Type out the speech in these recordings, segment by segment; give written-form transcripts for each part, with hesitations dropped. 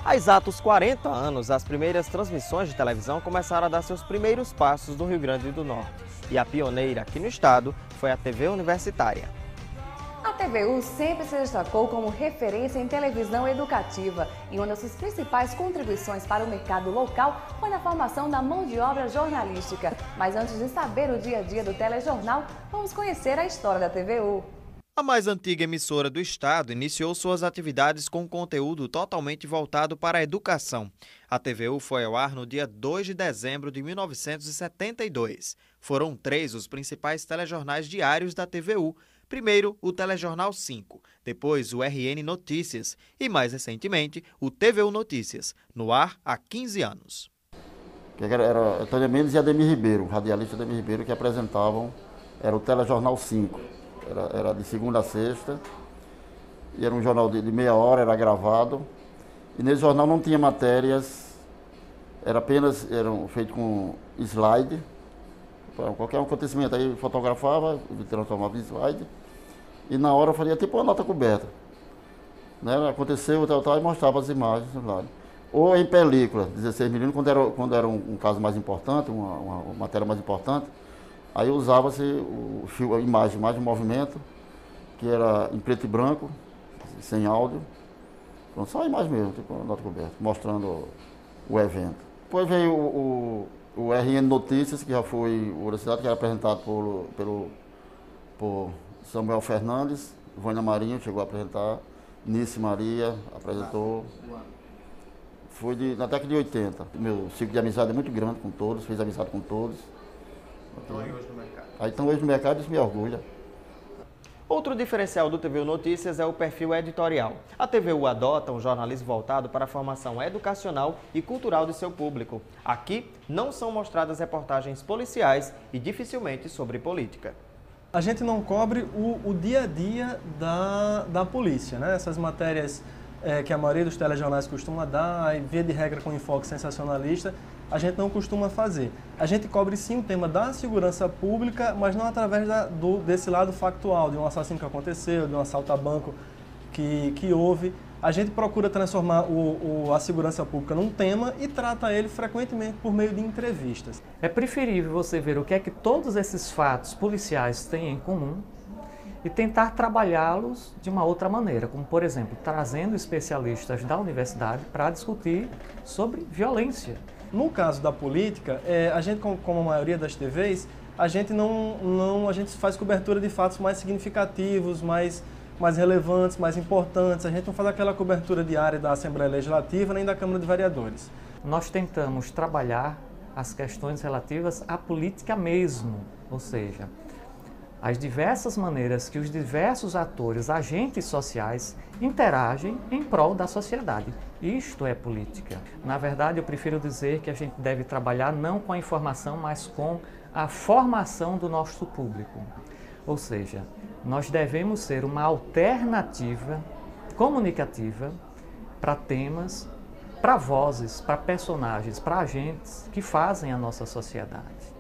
Há exatos 40 anos, as primeiras transmissões de televisão começaram a dar seus primeiros passos no Rio Grande do Norte. E a pioneira aqui no estado foi a TV Universitária. A TVU sempre se destacou como referência em televisão educativa e uma das suas principais contribuições para o mercado local foi na formação da mão de obra jornalística. Mas antes de saber o dia a dia do telejornal, vamos conhecer a história da TVU. A mais antiga emissora do estado iniciou suas atividades com conteúdo totalmente voltado para a educação. A TVU foi ao ar no dia 2 de dezembro de 1972. Foram 3 os principais telejornais diários da TVU. Primeiro, o Telejornal 5, depois o RN Notícias e, mais recentemente, o TVU Notícias, no ar há 15 anos. Era Antônio Mendes e Ademir Ribeiro, radialista Ademir Ribeiro, que apresentavam, era o Telejornal 5. Era de segunda a sexta, e era um jornal de meia hora, era gravado. E nesse jornal não tinha matérias, eram feito com slide. Qualquer acontecimento aí fotografava, transformava em slide. E na hora eu fazia tipo uma nota coberta. Né? Aconteceu, e mostrava as imagens no slide. Ou em película, 16mm, quando era um caso mais importante, uma matéria mais importante. Aí usava-se a imagem de movimento, que era em preto e branco, sem áudio. Então, só a imagem mesmo, tipo uma nota coberta, mostrando o evento. Depois veio o RN Notícias, que já foi o Universidade, que era apresentado por Samuel Fernandes, Vânia Marinho chegou a apresentar, Nice Maria apresentou. Foi na década de 80. Meu ciclo de amizade é muito grande com todos, fiz amizade com todos. Estão aí hoje no mercado. Aí estão hoje no mercado e isso me orgulha. Outro diferencial do TVU Notícias é o perfil editorial. A TVU adota um jornalismo voltado para a formação educacional e cultural de seu público. Aqui não são mostradas reportagens policiais e dificilmente sobre política. A gente não cobre o dia a dia da polícia, né? Essas matérias que a maioria dos telejornais costuma dar, e via de regra com enfoque sensacionalista, a gente não costuma fazer. A gente cobre sim o tema da segurança pública, mas não através desse lado factual, de um assassino que aconteceu, de um assalto a banco que houve. A gente procura transformar a segurança pública num tema e trata ele frequentemente por meio de entrevistas. É preferível você ver o que é que todos esses fatos policiais têm em comum e tentar trabalhá-los de uma outra maneira, como, por exemplo, trazendo especialistas da universidade para discutir sobre violência. No caso da política, a gente, como a maioria das TVs, a gente faz cobertura de fatos mais significativos, mais relevantes, mais importantes. A gente não faz aquela cobertura diária da Assembleia Legislativa nem da Câmara de Vereadores. Nós tentamos trabalhar as questões relativas à política mesmo, ou seja, as diversas maneiras que os diversos atores, agentes sociais, interagem em prol da sociedade. Isto é política. Na verdade, eu prefiro dizer que a gente deve trabalhar não com a informação, mas com a formação do nosso público. Ou seja, nós devemos ser uma alternativa comunicativa para temas, para vozes, para personagens, para agentes que fazem a nossa sociedade.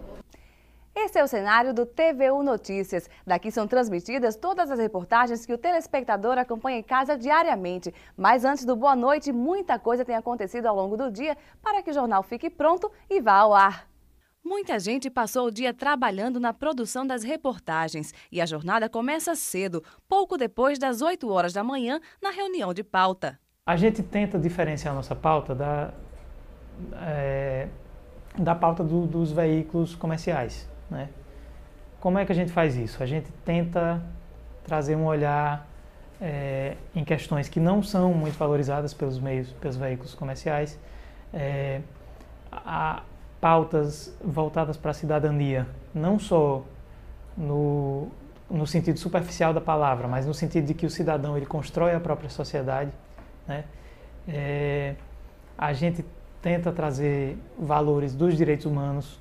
Esse é o cenário do TVU Notícias. Daqui são transmitidas todas as reportagens que o telespectador acompanha em casa diariamente. Mas antes do boa noite, muita coisa tem acontecido ao longo do dia para que o jornal fique pronto e vá ao ar. Muita gente passou o dia trabalhando na produção das reportagens e a jornada começa cedo, pouco depois das 8 horas da manhã, na reunião de pauta. A gente tenta diferenciar a nossa pauta da pauta dos veículos comerciais, né? Como é que a gente faz isso? A gente tenta trazer um olhar em questões que não são muito valorizadas pelos veículos comerciais, pautas voltadas para a cidadania, não só no sentido superficial da palavra, mas no sentido de que o cidadão ele constrói a própria sociedade, né? A gente tenta trazer valores dos direitos humanos,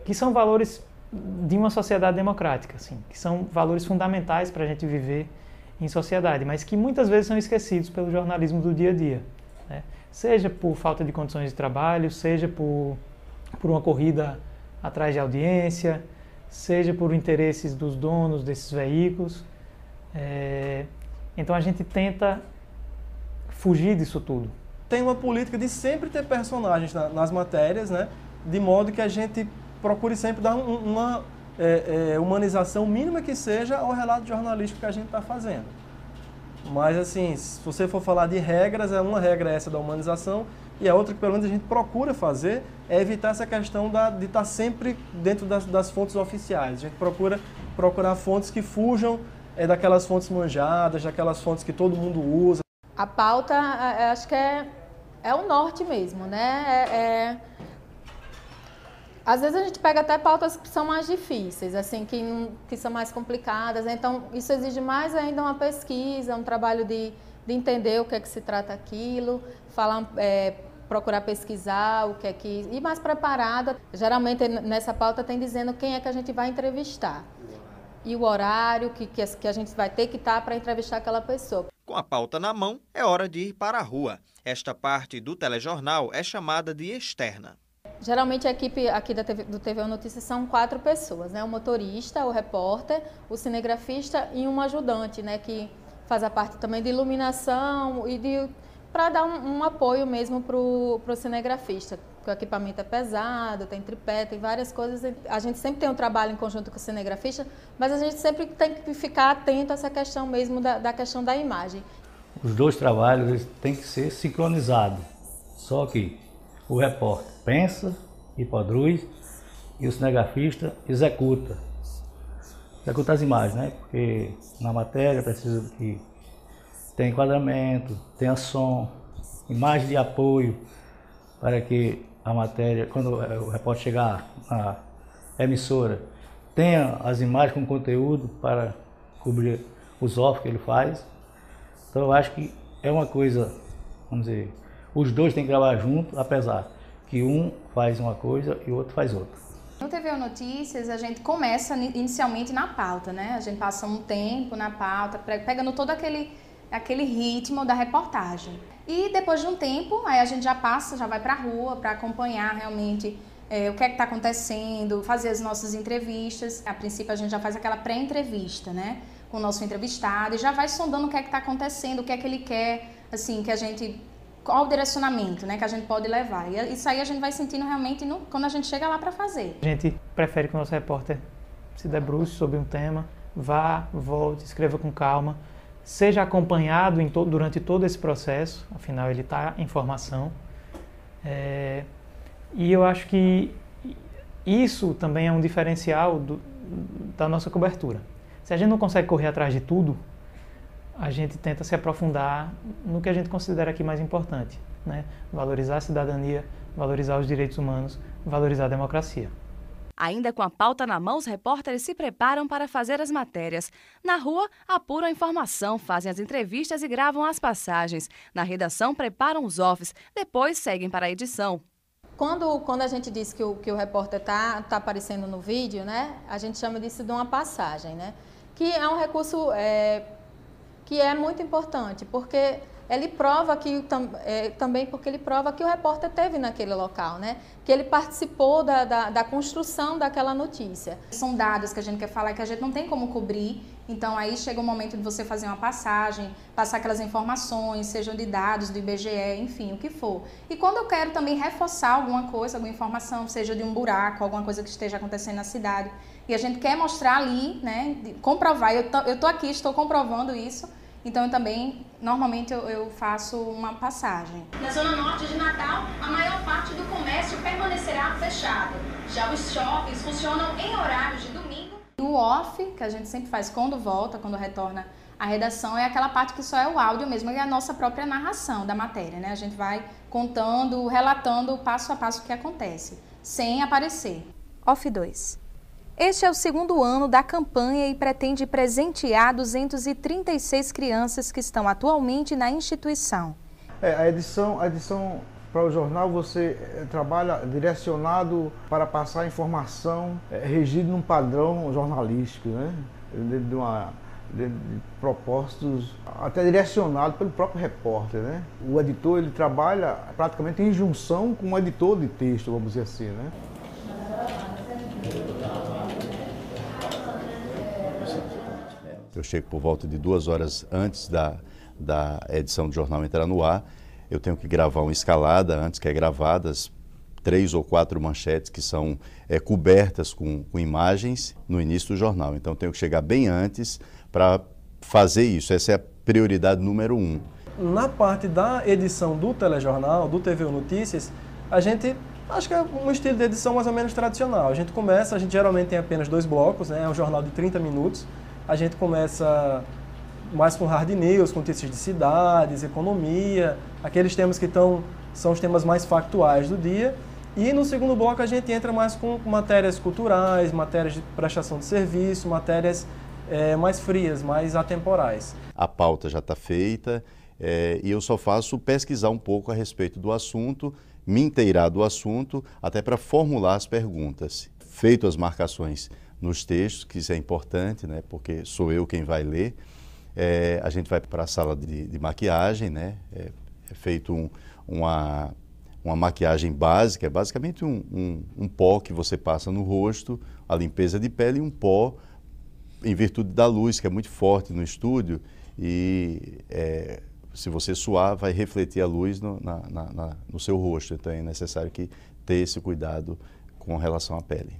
que são valores de uma sociedade democrática, assim, que são valores fundamentais para a gente viver em sociedade, mas que muitas vezes são esquecidos pelo jornalismo do dia a dia, né? Seja por falta de condições de trabalho, seja por uma corrida atrás de audiência, seja por interesses dos donos desses veículos. Então a gente tenta fugir disso tudo, tem uma política de sempre ter personagens nas matérias, né? De modo que a gente procure sempre dar uma humanização mínima que seja ao relato jornalístico que a gente está fazendo. Mas, assim, se você for falar de regras, uma regra é essa da humanização, e a outra que, pelo menos, a gente procura fazer é evitar essa questão de estar sempre dentro das fontes oficiais. A gente procurar fontes que fujam daquelas fontes manjadas, daquelas fontes que todo mundo usa. A pauta, acho que é o norte mesmo, né? Às vezes a gente pega até pautas que são mais difíceis, assim, que são mais complicadas, né? Então isso exige mais ainda uma pesquisa, um trabalho de entender o que é que se trata aquilo, procurar pesquisar o que é que... ir mais preparada. Geralmente nessa pauta tem dizendo quem é que a gente vai entrevistar e o horário que a gente vai ter que estar para entrevistar aquela pessoa. Com a pauta na mão, é hora de ir para a rua. Esta parte do telejornal é chamada de externa. Geralmente a equipe aqui do TVU Notícias são 4 pessoas, né? O motorista, o repórter, o cinegrafista e um ajudante, né? Que faz a parte também de iluminação e para dar um apoio mesmo para o cinegrafista. Porque o equipamento é pesado, tem tripé, tem várias coisas. A gente sempre tem um trabalho em conjunto com o cinegrafista, mas a gente sempre tem que ficar atento a essa questão mesmo da questão da imagem. Os dois trabalhos eles têm que ser sincronizados, só que o repórter pensa e produz e o cinegrafista executa as imagens, né? Porque na matéria precisa que tenha enquadramento, tenha som, imagem de apoio para que a matéria, quando o repórter chegar na emissora, tenha as imagens com conteúdo para cobrir os off que ele faz. Então eu acho que é uma coisa, vamos dizer, os dois têm que trabalhar junto, apesar que um faz uma coisa e o outro faz outra. No TVU Notícias, a gente começa inicialmente na pauta, né? A gente passa um tempo na pauta, pegando todo aquele ritmo da reportagem. E depois de um tempo, aí a gente já vai para a rua para acompanhar realmente o que é que está acontecendo, fazer as nossas entrevistas. A princípio a gente já faz aquela pré-entrevista, né? Com o nosso entrevistado e já vai sondando o que é que está acontecendo, o que é que ele quer, assim, que a gente... qual o direcionamento, né, que a gente pode levar. E isso aí a gente vai sentindo realmente quando a gente chega lá para fazer. A gente prefere que o nosso repórter se debruce sobre um tema, vá, volte, escreva com calma, seja acompanhado durante todo esse processo, afinal ele está em formação. E eu acho que isso também é um diferencial da nossa cobertura. Se a gente não consegue correr atrás de tudo, a gente tenta se aprofundar no que a gente considera aqui mais importante, né? Valorizar a cidadania, valorizar os direitos humanos, valorizar a democracia. Ainda com a pauta na mão, os repórteres se preparam para fazer as matérias. Na rua, apuram a informação, fazem as entrevistas e gravam as passagens. Na redação, preparam os offs, depois seguem para a edição. Quando a gente diz que o repórter tá aparecendo no vídeo, né? A gente chama disso de uma passagem, né? Que é um recurso... que é muito importante, porque ele prova também porque ele prova que o repórter esteve naquele local, né? Que ele participou da construção daquela notícia. São dados que a gente quer falar que a gente não tem como cobrir, então aí chega o momento de você fazer uma passagem, passar aquelas informações, sejam de dados, do IBGE, enfim, o que for. E quando eu quero também reforçar alguma coisa, alguma informação, seja de um buraco, alguma coisa que esteja acontecendo na cidade, e a gente quer mostrar ali, né, comprovar, eu tô aqui, estou comprovando isso, então eu também, normalmente eu faço uma passagem. Na zona norte de Natal, a maior parte do comércio permanecerá fechado. Já os shoppings funcionam em horários de domingo. O off, que a gente sempre faz quando retorna à redação, é aquela parte que só é o áudio mesmo, é a nossa própria narração da matéria, né? A gente vai contando, relatando passo a passo o que acontece, sem aparecer. Off 2. Este é o segundo ano da campanha e pretende presentear 236 crianças que estão atualmente na instituição. A edição para o jornal você trabalha direcionado para passar informação regido num padrão jornalístico, né? De propósitos até direcionado pelo próprio repórter, né? O editor ele trabalha praticamente em junção com o editor de texto, vamos dizer assim, né? Eu chego por volta de 2 horas antes da edição do jornal entrar no ar eu tenho que gravar uma escalada antes que é gravadas, 3 ou 4 manchetes que são cobertas com imagens no início do jornal. Então, eu tenho que chegar bem antes para fazer isso. Essa é a prioridade número 1. Na parte da edição do telejornal, do TVU Notícias, a gente, acho que é um estilo de edição mais ou menos tradicional. A gente geralmente tem apenas 2 blocos, né? É um jornal de 30 minutos. A gente começa mais com hard news, com notícias de cidades, economia, aqueles temas que são os temas mais factuais do dia. E no segundo bloco a gente entra mais com matérias culturais, matérias de prestação de serviço, matérias mais frias, mais atemporais. A pauta já está feita e eu só faço pesquisar um pouco a respeito do assunto, me inteirar do assunto, até para formular as perguntas. Feito as marcações nos textos, que isso é importante, né, porque sou eu quem vai ler, a gente vai para a sala de maquiagem, né, é feito uma maquiagem básica, é basicamente um pó que você passa no rosto, a limpeza de pele e um pó em virtude da luz, que é muito forte no estúdio, e se você suar, vai refletir a luz no seu rosto. Então é necessário ter esse cuidado com relação à pele.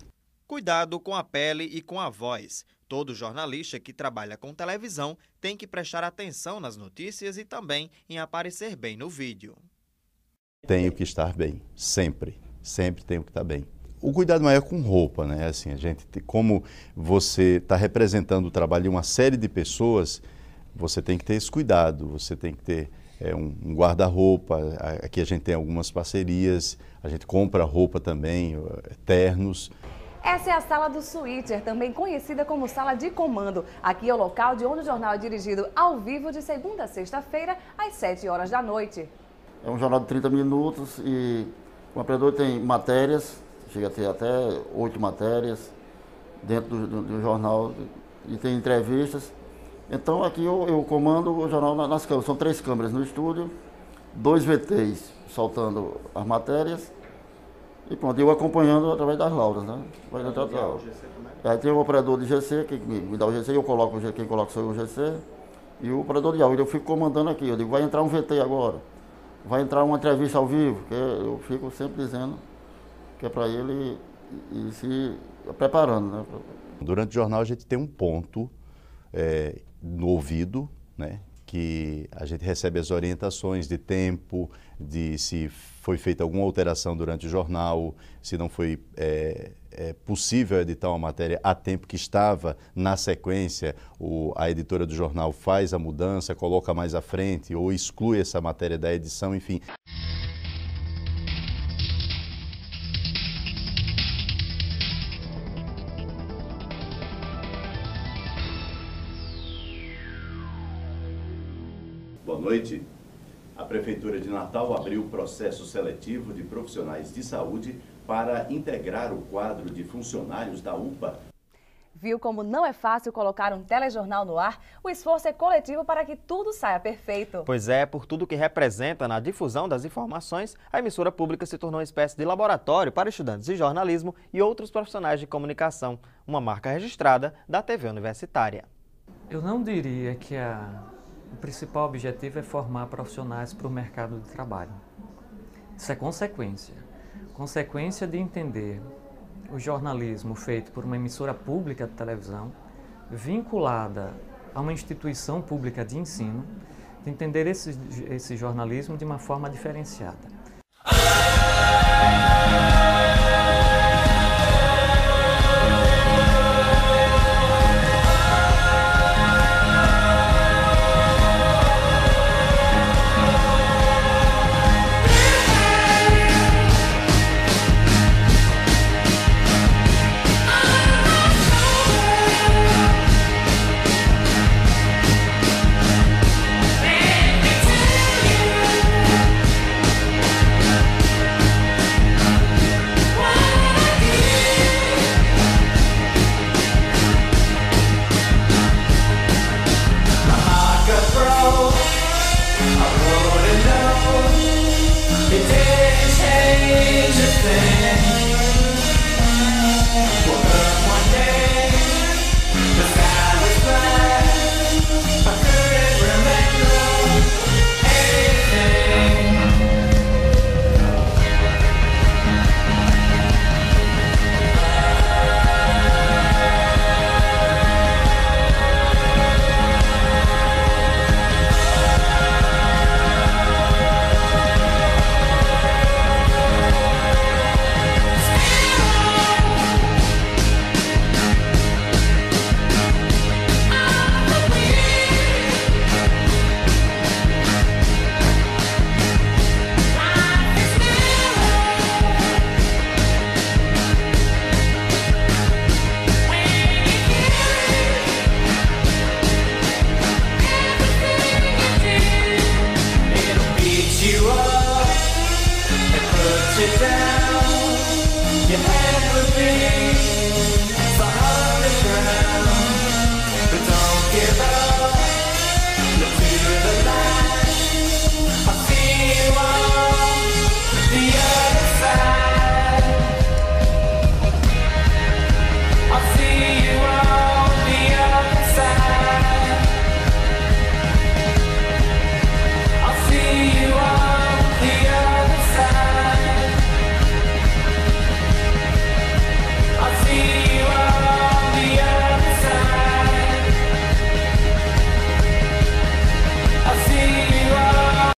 Cuidado com a pele e com a voz. Todo jornalista que trabalha com televisão tem que prestar atenção nas notícias e também em aparecer bem no vídeo. Tenho que estar bem, sempre tenho que estar bem. O cuidado maior é com roupa, né? Assim, como você está representando o trabalho de uma série de pessoas, você tem que ter esse cuidado, você tem que ter um guarda-roupa. Aqui a gente tem algumas parcerias, a gente compra roupa também, ternos. Essa é a sala do switcher, também conhecida como sala de comando. Aqui é o local de onde o jornal é dirigido ao vivo de segunda a sexta-feira, às 7 horas da noite. É um jornal de 30 minutos e o operador tem matérias, chega a ter até 8 matérias dentro do jornal e tem entrevistas. Então aqui eu comando o jornal nas câmeras, são 3 câmeras no estúdio, 2 VTs soltando as matérias e pronto, eu acompanhando através das laudas, né? Aí tem o operador de GC que me dá o GC, quem coloca sou eu o GC e o operador de áudio, eu fico comandando aqui, eu digo, vai entrar um VT agora. Vai entrar uma entrevista ao vivo, que eu fico sempre dizendo que é para ele ir se preparando, né? Durante o jornal a gente tem um ponto no ouvido, né, que a gente recebe as orientações de tempo, de se foi feita alguma alteração durante o jornal, se não foi possível editar uma matéria a tempo que estava na sequência, a editora do jornal faz a mudança, coloca mais à frente ou exclui essa matéria da edição, enfim. Boa noite. A Prefeitura de Natal abriu o processo seletivo de profissionais de saúde para integrar o quadro de funcionários da UPA. Viu como não é fácil colocar um telejornal no ar? O esforço é coletivo para que tudo saia perfeito. Pois é, por tudo que representa na difusão das informações, a emissora pública se tornou uma espécie de laboratório para estudantes de jornalismo e outros profissionais de comunicação, uma marca registrada da TV Universitária. Eu não diria que o principal objetivo é formar profissionais para o mercado de trabalho. Isso é consequência de entender o jornalismo feito por uma emissora pública de televisão, vinculada a uma instituição pública de ensino, de entender esse jornalismo de uma forma diferenciada.